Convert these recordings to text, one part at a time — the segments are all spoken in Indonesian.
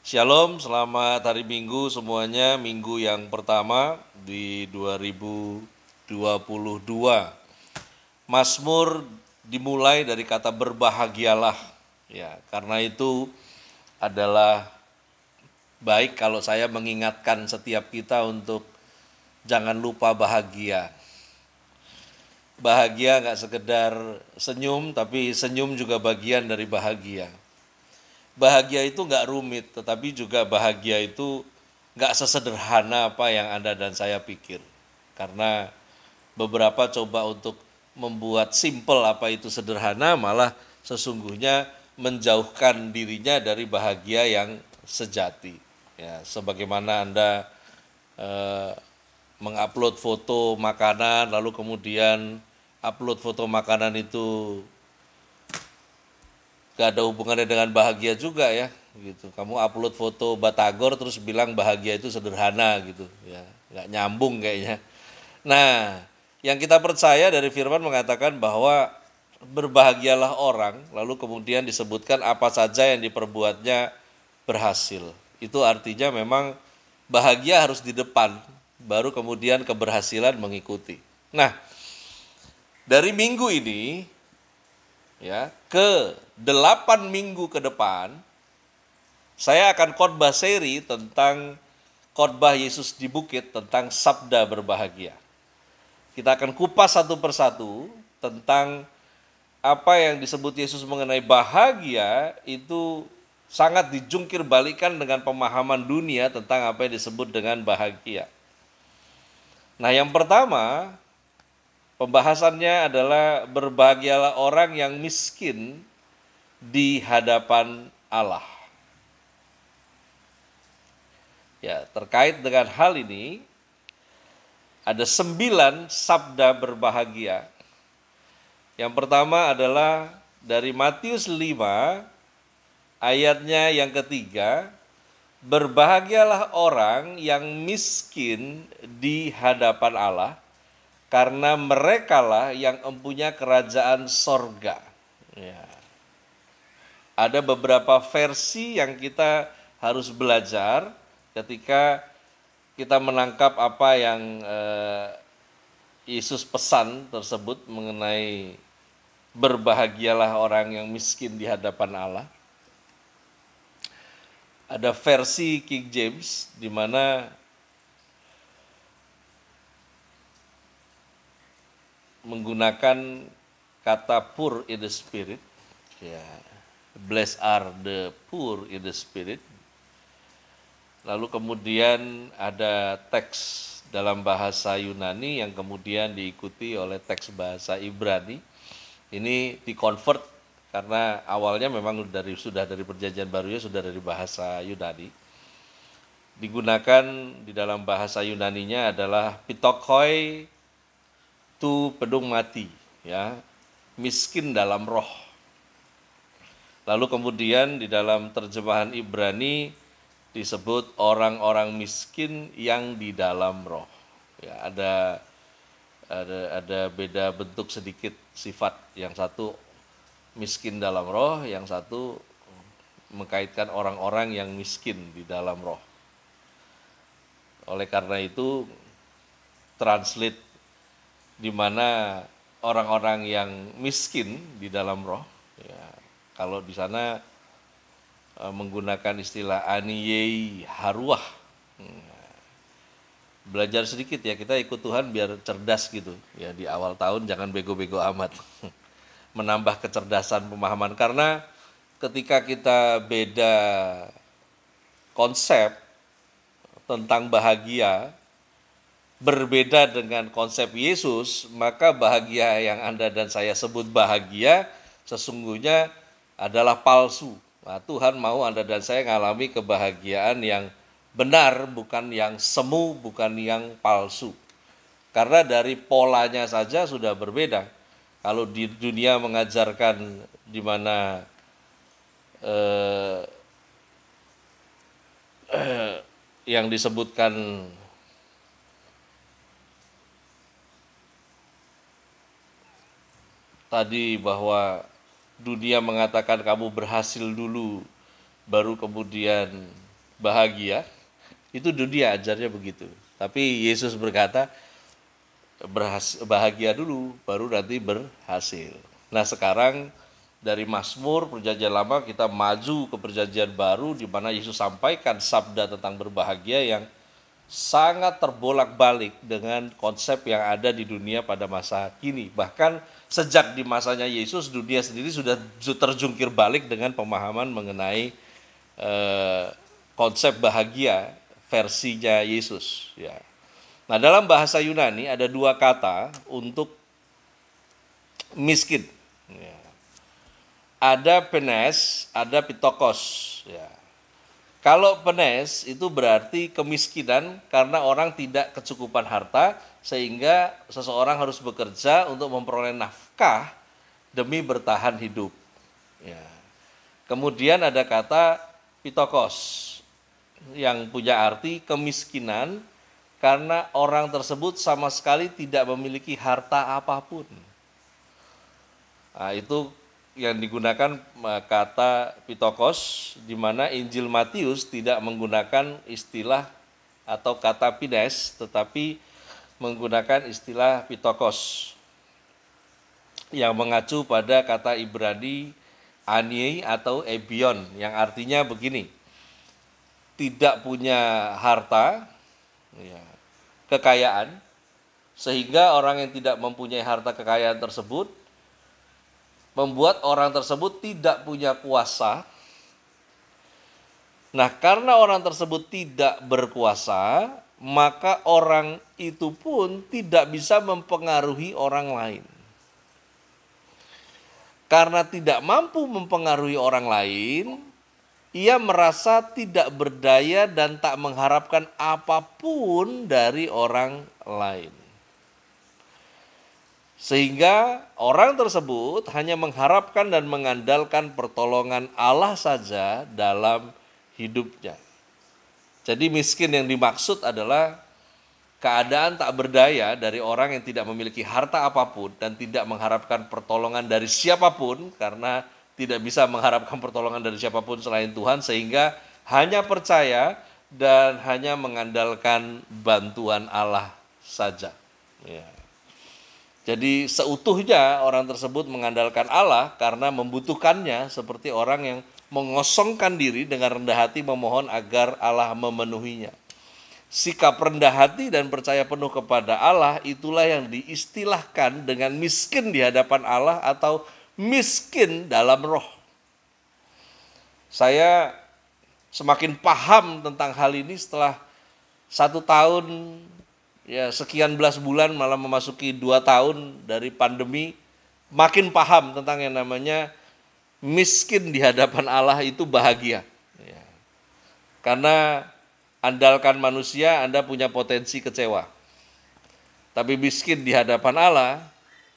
Shalom, selamat hari Minggu semuanya, minggu yang pertama di 2022. Mazmur dimulai dari kata berbahagialah. Ya, karena itu adalah baik kalau saya mengingatkan setiap kita untuk jangan lupa bahagia. Bahagia nggak sekedar senyum, tapi senyum juga bagian dari bahagia. Bahagia itu nggak rumit, tetapi juga bahagia itu nggak sesederhana apa yang Anda dan saya pikir. Karena beberapa coba untuk membuat simple apa itu sederhana, malah sesungguhnya menjauhkan dirinya dari bahagia yang sejati. Ya, sebagaimana Anda mengupload foto makanan, lalu kemudian upload foto makanan itu gak ada hubungannya dengan bahagia juga ya gitu. Kamu upload foto batagor terus bilang bahagia itu sederhana gitu ya, nggak nyambung kayaknya. Nah, yang kita percaya dari firman mengatakan bahwa berbahagialah orang, lalu kemudian disebutkan apa saja yang diperbuatnya berhasil. Itu artinya memang bahagia harus di depan, baru kemudian keberhasilan mengikuti. Nah, dari minggu ini ya ke 8 minggu ke depan saya akan khotbah seri tentang khotbah Yesus di bukit tentang sabda berbahagia. Kita akan kupas satu persatu tentang apa yang disebut Yesus mengenai bahagia itu sangat dijungkir balikan dengan pemahaman dunia tentang apa yang disebut dengan bahagia. Nah, yang pertama pembahasannya adalah berbahagialah orang yang miskin di hadapan Allah. Ya, terkait dengan hal ini ada 9 sabda berbahagia. Yang pertama adalah dari Matius 5 ayatnya yang ketiga, berbahagialah orang yang miskin di hadapan Allah, karena merekalah yang mempunyai kerajaan sorga. Ya. Ada beberapa versi yang kita harus belajar ketika kita menangkap apa yang Yesus pesan tersebut mengenai berbahagialah orang yang miskin di hadapan Allah. Ada versi King James di mana menggunakan kata poor in the spirit. Ya, blessed are the poor in the spirit. Lalu kemudian ada teks dalam bahasa Yunani yang kemudian diikuti oleh teks bahasa Ibrani. Ini dikonvert karena awalnya memang sudah dari perjanjian barunya sudah dari bahasa Yunani. Digunakan di dalam bahasa Yunaninya adalah pitokoi tu pedung mati, ya, miskin dalam roh. Lalu kemudian di dalam terjemahan Ibrani disebut orang-orang miskin yang di dalam roh. Ya, ada beda bentuk sedikit sifat. Yang satu miskin dalam roh, yang satu mengkaitkan orang-orang yang miskin di dalam roh. Oleh karena itu translate di mana orang-orang yang miskin di dalam roh, ya, kalau di sana menggunakan istilah aniyei haruah. Belajar sedikit ya, kita ikut Tuhan biar cerdas gitu ya, di awal tahun jangan bego-bego amat. Menambah kecerdasan pemahaman, karena ketika kita beda konsep tentang bahagia, berbeda dengan konsep Yesus, maka bahagia yang Anda dan saya sebut bahagia sesungguhnya adalah palsu. Nah, Tuhan mau Anda dan saya mengalami kebahagiaan yang benar, bukan yang semu, bukan yang palsu. Karena dari polanya saja sudah berbeda. Kalau di dunia mengajarkan di mana yang disebutkan tadi bahwa dunia mengatakan kamu berhasil dulu, baru kemudian bahagia, itu dunia ajarnya begitu. Tapi Yesus berkata, bahagia dulu, baru nanti berhasil. Nah sekarang dari Mazmur Perjanjian Lama kita maju ke Perjanjian Baru, di mana Yesus sampaikan sabda tentang berbahagia yang sangat terbolak-balik dengan konsep yang ada di dunia pada masa kini. Bahkan sejak di masanya Yesus, dunia sendiri sudah terjungkir balik dengan pemahaman mengenai konsep bahagia versinya Yesus. Ya. Nah dalam bahasa Yunani ada dua kata untuk miskin. Ya. Ada penes, ada pitokos. Ya. Kalau penes itu berarti kemiskinan karena orang tidak kecukupan harta sehingga seseorang harus bekerja untuk memperoleh nafkah demi bertahan hidup. Ya. Kemudian ada kata pitokos yang punya arti kemiskinan karena orang tersebut sama sekali tidak memiliki harta apapun. Nah, itu yang digunakan kata pitokos, di mana Injil Matius tidak menggunakan istilah atau kata pides, tetapi menggunakan istilah pitokos yang mengacu pada kata Ibrani aniei atau ebion, yang artinya begini, tidak punya harta, ya, kekayaan, sehingga orang yang tidak mempunyai harta kekayaan tersebut membuat orang tersebut tidak punya kuasa. Nah, karena orang tersebut tidak berkuasa, maka orang itu pun tidak bisa mempengaruhi orang lain. Karena tidak mampu mempengaruhi orang lain, ia merasa tidak berdaya dan tak mengharapkan apapun dari orang lain. Sehingga orang tersebut hanya mengharapkan dan mengandalkan pertolongan Allah saja dalam hidupnya. Jadi miskin yang dimaksud adalah keadaan tak berdaya dari orang yang tidak memiliki harta apapun dan tidak mengharapkan pertolongan dari siapapun, karena tidak bisa mengharapkan pertolongan dari siapapun selain Tuhan, sehingga hanya percaya dan hanya mengandalkan bantuan Allah saja. Ya. Jadi seutuhnya orang tersebut mengandalkan Allah karena membutuhkannya, seperti orang yang mengosongkan diri dengan rendah hati memohon agar Allah memenuhinya. Sikap rendah hati dan percaya penuh kepada Allah itulah yang diistilahkan dengan miskin di hadapan Allah atau miskin dalam roh. Saya semakin paham tentang hal ini setelah 1 tahun, ya sekian belas bulan, malah memasuki 2 tahun dari pandemi, makin paham tentang yang namanya miskin di hadapan Allah itu bahagia. Ya. Karena andalkan manusia, Anda punya potensi kecewa. Tapi miskin di hadapan Allah,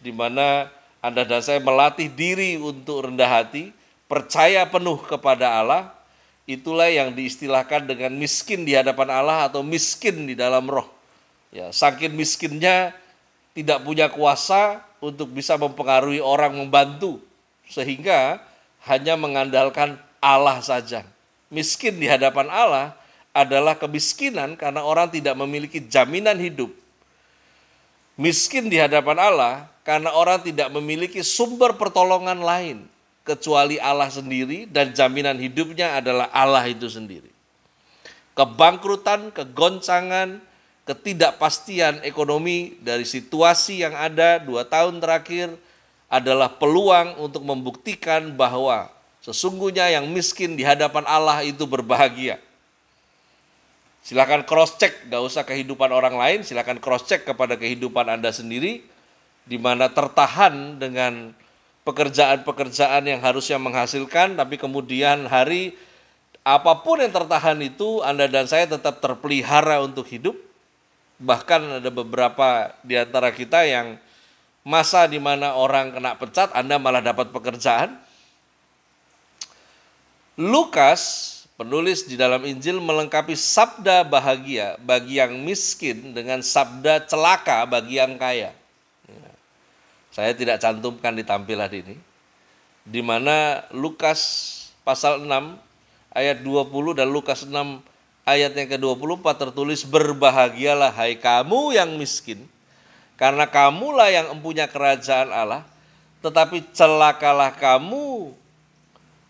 di mana Anda dan saya melatih diri untuk rendah hati, percaya penuh kepada Allah, itulah yang diistilahkan dengan miskin di hadapan Allah atau miskin di dalam roh. Ya, saking miskinnya tidak punya kuasa untuk bisa mempengaruhi orang, membantu, sehingga hanya mengandalkan Allah saja. Miskin di hadapan Allah adalah kemiskinan karena orang tidak memiliki jaminan hidup. Miskin di hadapan Allah karena orang tidak memiliki sumber pertolongan lain kecuali Allah sendiri, dan jaminan hidupnya adalah Allah itu sendiri. Kebangkrutan, kegoncangan, ketidakpastian ekonomi dari situasi yang ada 2 tahun terakhir adalah peluang untuk membuktikan bahwa sesungguhnya yang miskin di hadapan Allah itu berbahagia. Silakan cross check, gak usah kehidupan orang lain, silakan cross check kepada kehidupan Anda sendiri, di mana tertahan dengan pekerjaan-pekerjaan yang harusnya menghasilkan, tapi kemudian hari apapun yang tertahan itu Anda dan saya tetap terpelihara untuk hidup. Bahkan ada beberapa di antara kita yang masa di mana orang kena pecat, Anda malah dapat pekerjaan. Lukas, penulis di dalam Injil, melengkapi sabda bahagia bagi yang miskin dengan sabda celaka bagi yang kaya. Saya tidak cantumkan di tampilan ini, di mana Lukas pasal 6 ayat 20 dan Lukas 6 ayat yang ke-24 tertulis, berbahagialah hai kamu yang miskin, karena kamulah yang empunya kerajaan Allah. Tetapi celakalah kamu,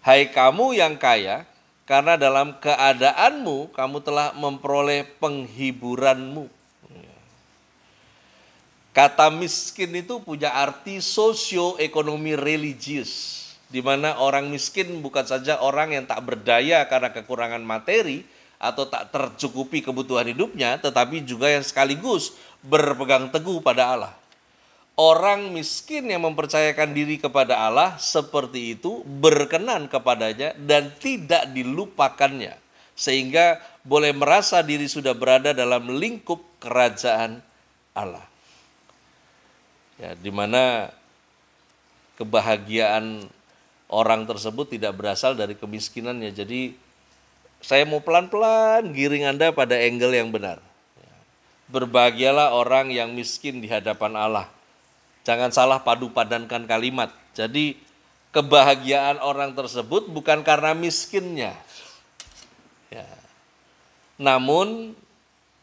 hai kamu yang kaya, karena dalam keadaanmu kamu telah memperoleh penghiburanmu. Kata miskin itu punya arti sosioekonomi religius, di mana orang miskin bukan saja orang yang tak berdaya karena kekurangan materi atau tak tercukupi kebutuhan hidupnya, tetapi juga yang sekaligus berpegang teguh pada Allah. Orang miskin yang mempercayakan diri kepada Allah seperti itu berkenan kepadanya dan tidak dilupakannya, sehingga boleh merasa diri sudah berada dalam lingkup kerajaan Allah. Ya, di mana kebahagiaan orang tersebut tidak berasal dari kemiskinannya. Jadi saya mau pelan-pelan giring Anda pada angle yang benar. Berbahagialah orang yang miskin di hadapan Allah. Jangan salah padu padankan kalimat. Jadi kebahagiaan orang tersebut bukan karena miskinnya. Ya. Namun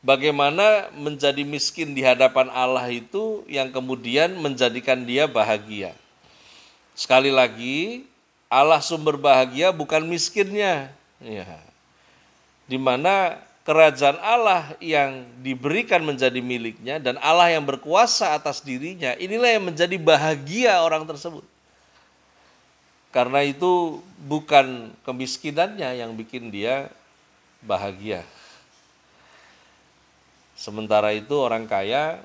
bagaimana menjadi miskin di hadapan Allah itu yang kemudian menjadikan dia bahagia. Sekali lagi, Allah sumber bahagia bukan miskinnya. Ya. Di mana kerajaan Allah yang diberikan menjadi miliknya dan Allah yang berkuasa atas dirinya, inilah yang menjadi bahagia orang tersebut. Karena itu bukan kemiskinannya yang bikin dia bahagia. Sementara itu orang kaya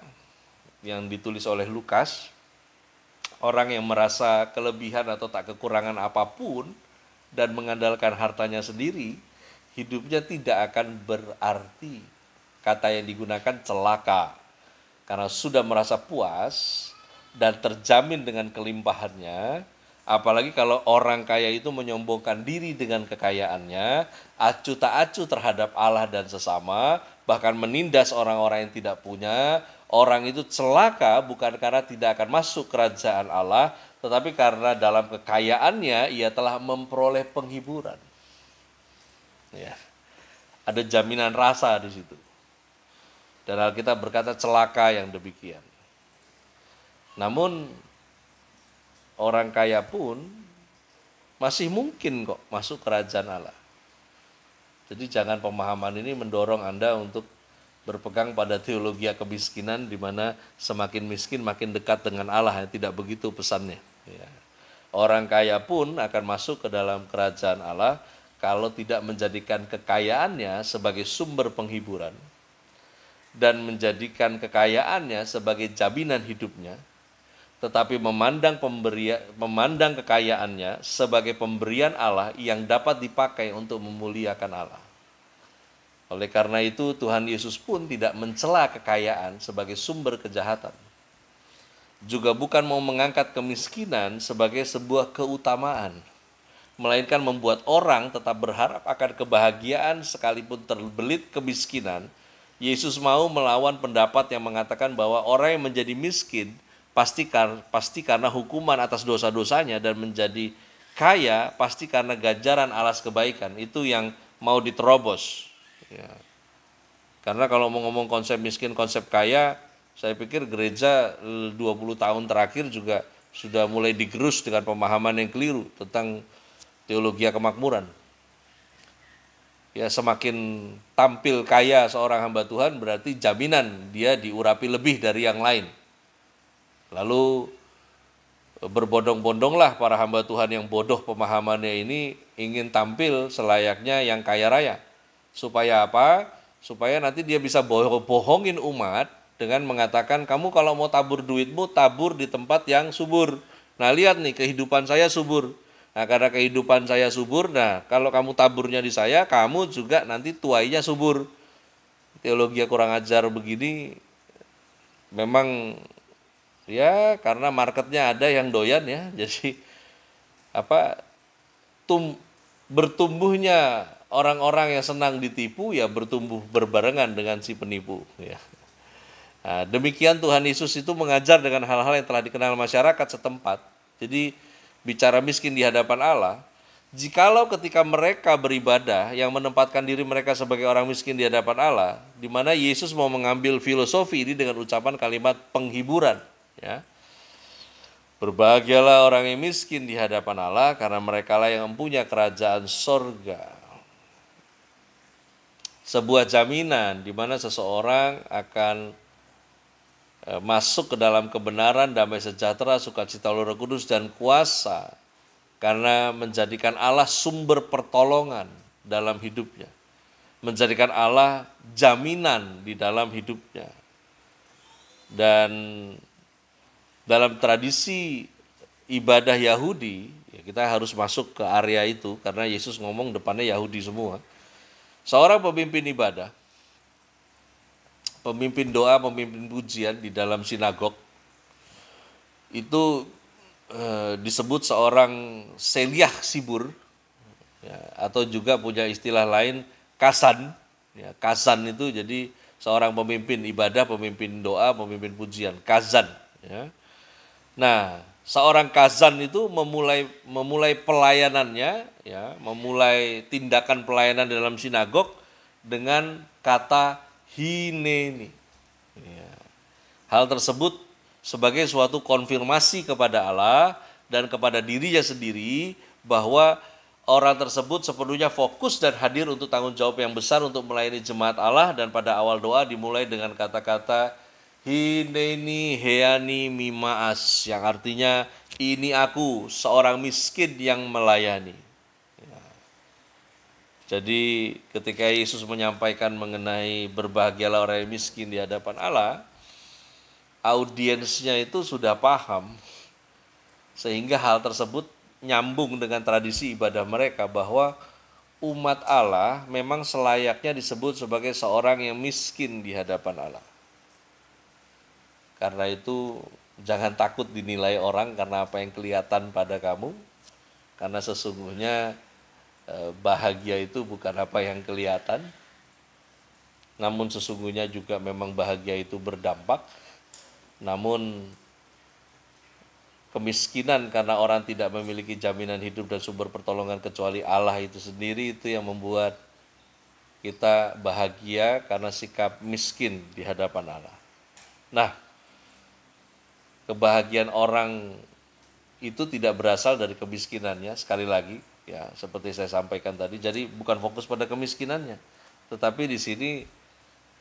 yang ditulis oleh Lukas, orang yang merasa kelebihan atau tak kekurangan apapun dan mengandalkan hartanya sendiri, hidupnya tidak akan berarti. Kata yang digunakan celaka, karena sudah merasa puas dan terjamin dengan kelimpahannya. Apalagi kalau orang kaya itu menyombongkan diri dengan kekayaannya, acuh tak acuh terhadap Allah dan sesama, bahkan menindas orang-orang yang tidak punya. Orang itu celaka bukan karena tidak akan masuk kerajaan Allah, tetapi karena dalam kekayaannya ia telah memperoleh penghiburan. Ya. Ada jaminan rasa di situ. Dan Alkitab berkata celaka yang demikian. Namun orang kaya pun masih mungkin kok masuk kerajaan Allah. Jadi jangan pemahaman ini mendorong Anda untuk berpegang pada teologi kemiskinan, di mana semakin miskin makin dekat dengan Allah. Tidak begitu pesannya. Ya. Orang kaya pun akan masuk ke dalam kerajaan Allah kalau tidak menjadikan kekayaannya sebagai sumber penghiburan dan menjadikan kekayaannya sebagai jaminan hidupnya, tetapi memandang kekayaannya sebagai pemberian Allah yang dapat dipakai untuk memuliakan Allah. Oleh karena itu Tuhan Yesus pun tidak mencela kekayaan sebagai sumber kejahatan. Juga bukan mau mengangkat kemiskinan sebagai sebuah keutamaan, melainkan membuat orang tetap berharap akan kebahagiaan sekalipun terbelit kemiskinan. Yesus mau melawan pendapat yang mengatakan bahwa orang yang menjadi miskin pasti karena hukuman atas dosa-dosanya, dan menjadi kaya pasti karena ganjaran alas kebaikan. Itu yang mau diterobos. Ya. Karena kalau mau ngomong konsep miskin, konsep kaya, saya pikir gereja 20 tahun terakhir juga sudah mulai digerus dengan pemahaman yang keliru tentang teologi kemakmuran. Ya, semakin tampil kaya seorang hamba Tuhan berarti jaminan dia diurapi lebih dari yang lain. Lalu berbondong-bondonglah para hamba Tuhan yang bodoh pemahamannya ini ingin tampil selayaknya yang kaya raya. Supaya apa? Supaya nanti dia bisa bohongin umat dengan mengatakan, kamu kalau mau tabur duitmu, tabur di tempat yang subur. Nah, lihat nih, kehidupan saya subur. Nah, karena kehidupan saya subur, nah kalau kamu taburnya di saya, kamu juga nanti tuainya subur. Teologi kurang ajar begini memang ya karena marketnya ada yang doyan ya. Jadi bertumbuhnya orang-orang yang senang ditipu ya bertumbuh berbarengan dengan si penipu ya. Nah, demikian Tuhan Yesus itu mengajar dengan hal-hal yang telah dikenal masyarakat setempat. Jadi bicara miskin di hadapan Allah, Jikalau ketika mereka beribadah yang menempatkan diri mereka sebagai orang miskin di hadapan Allah, di mana Yesus mau mengambil filosofi ini dengan ucapan kalimat penghiburan, ya. Berbahagialah orang yang miskin di hadapan Allah, karena merekalah yang mempunyai kerajaan sorga. Sebuah jaminan di mana seseorang akan masuk ke dalam kebenaran, damai sejahtera, sukacita Roh Kudus, dan kuasa, karena menjadikan Allah sumber pertolongan dalam hidupnya. Menjadikan Allah jaminan di dalam hidupnya. Dan dalam tradisi ibadah Yahudi, ya kita harus masuk ke area itu karena Yesus ngomong depannya Yahudi semua. Seorang pemimpin ibadah, pemimpin doa, pemimpin pujian di dalam sinagog, itu disebut seorang seliah sibur, ya, atau juga punya istilah lain kasan. Ya, kasan itu jadi seorang pemimpin ibadah, pemimpin doa, pemimpin pujian, kazan. Ya. Nah, seorang kazan itu memulai pelayanannya, ya, memulai tindakan pelayanan dalam sinagog dengan kata hineni. Ya. Hal tersebut sebagai suatu konfirmasi kepada Allah dan kepada dirinya sendiri bahwa orang tersebut sepenuhnya fokus dan hadir untuk tanggung jawab yang besar untuk melayani jemaat Allah, dan pada awal doa dimulai dengan kata-kata Hineni heani mimaas, yang artinya ini aku seorang miskin yang melayani. Ya. Jadi ketika Yesus menyampaikan mengenai berbahagialah orang yang miskin di hadapan Allah, audiensnya itu sudah paham, sehingga hal tersebut nyambung dengan tradisi ibadah mereka bahwa umat Allah memang selayaknya disebut sebagai seorang yang miskin di hadapan Allah. Karena itu jangan takut dinilai orang karena apa yang kelihatan pada kamu, karena sesungguhnya bahagia itu bukan apa yang kelihatan, namun sesungguhnya juga memang bahagia itu berdampak. Namun kemiskinan karena orang tidak memiliki jaminan hidup dan sumber pertolongan kecuali Allah itu sendiri, itu yang membuat kita bahagia karena sikap miskin di hadapan Allah. Nah, kebahagiaan orang itu tidak berasal dari kemiskinannya, sekali lagi ya seperti saya sampaikan tadi. Jadi bukan fokus pada kemiskinannya, tetapi di sini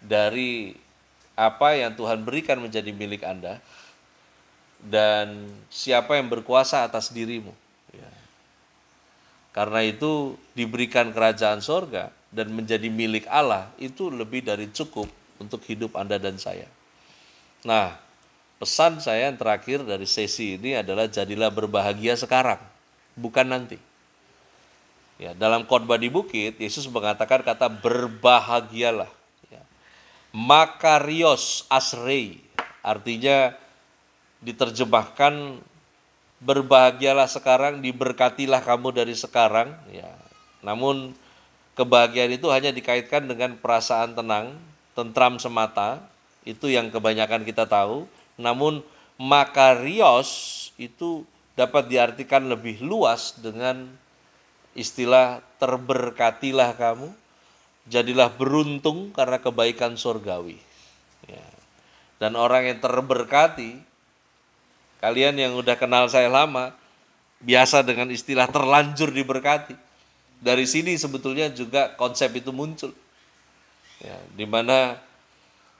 dari apa yang Tuhan berikan menjadi milik Anda dan siapa yang berkuasa atas dirimu. Ya. Karena itu diberikan kerajaan sorga dan menjadi milik Allah itu lebih dari cukup untuk hidup Anda dan saya. Nah, pesan saya yang terakhir dari sesi ini adalah jadilah berbahagia sekarang, bukan nanti. Ya, dalam khotbah di bukit, Yesus mengatakan kata berbahagialah. Ya. Makarios asrei, artinya diterjemahkan berbahagialah sekarang, diberkatilah kamu dari sekarang. Ya. Namun kebahagiaan itu hanya dikaitkan dengan perasaan tenang, tentram semata, itu yang kebanyakan kita tahu. Namun makarios itu dapat diartikan lebih luas dengan istilah terberkatilah kamu, jadilah beruntung karena kebaikan surgawi. Ya. Dan orang yang terberkati, kalian yang udah kenal saya lama, biasa dengan istilah terlanjur diberkati. Dari sini sebetulnya juga konsep itu muncul. Ya, di mana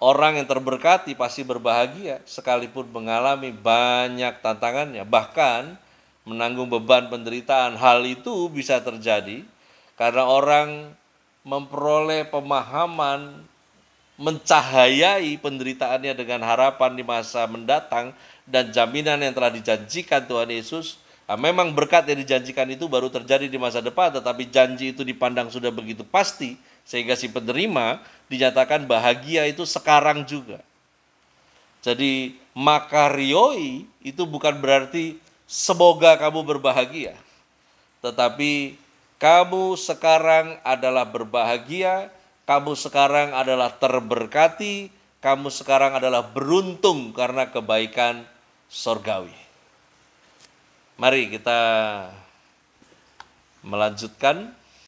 orang yang terberkati pasti berbahagia sekalipun mengalami banyak tantangannya, bahkan menanggung beban penderitaan. Hal itu bisa terjadi karena orang memperoleh pemahaman, mencahayai penderitaannya dengan harapan di masa mendatang dan jaminan yang telah dijanjikan Tuhan Yesus. Nah, memang berkat yang dijanjikan itu baru terjadi di masa depan, tetapi janji itu dipandang sudah begitu pasti sehingga si penerima dinyatakan bahagia itu sekarang juga. Jadi makarioi itu bukan berarti semoga kamu berbahagia, tetapi kamu sekarang adalah berbahagia, kamu sekarang adalah terberkati, kamu sekarang adalah beruntung karena kebaikan sorgawi. Mari kita melanjutkan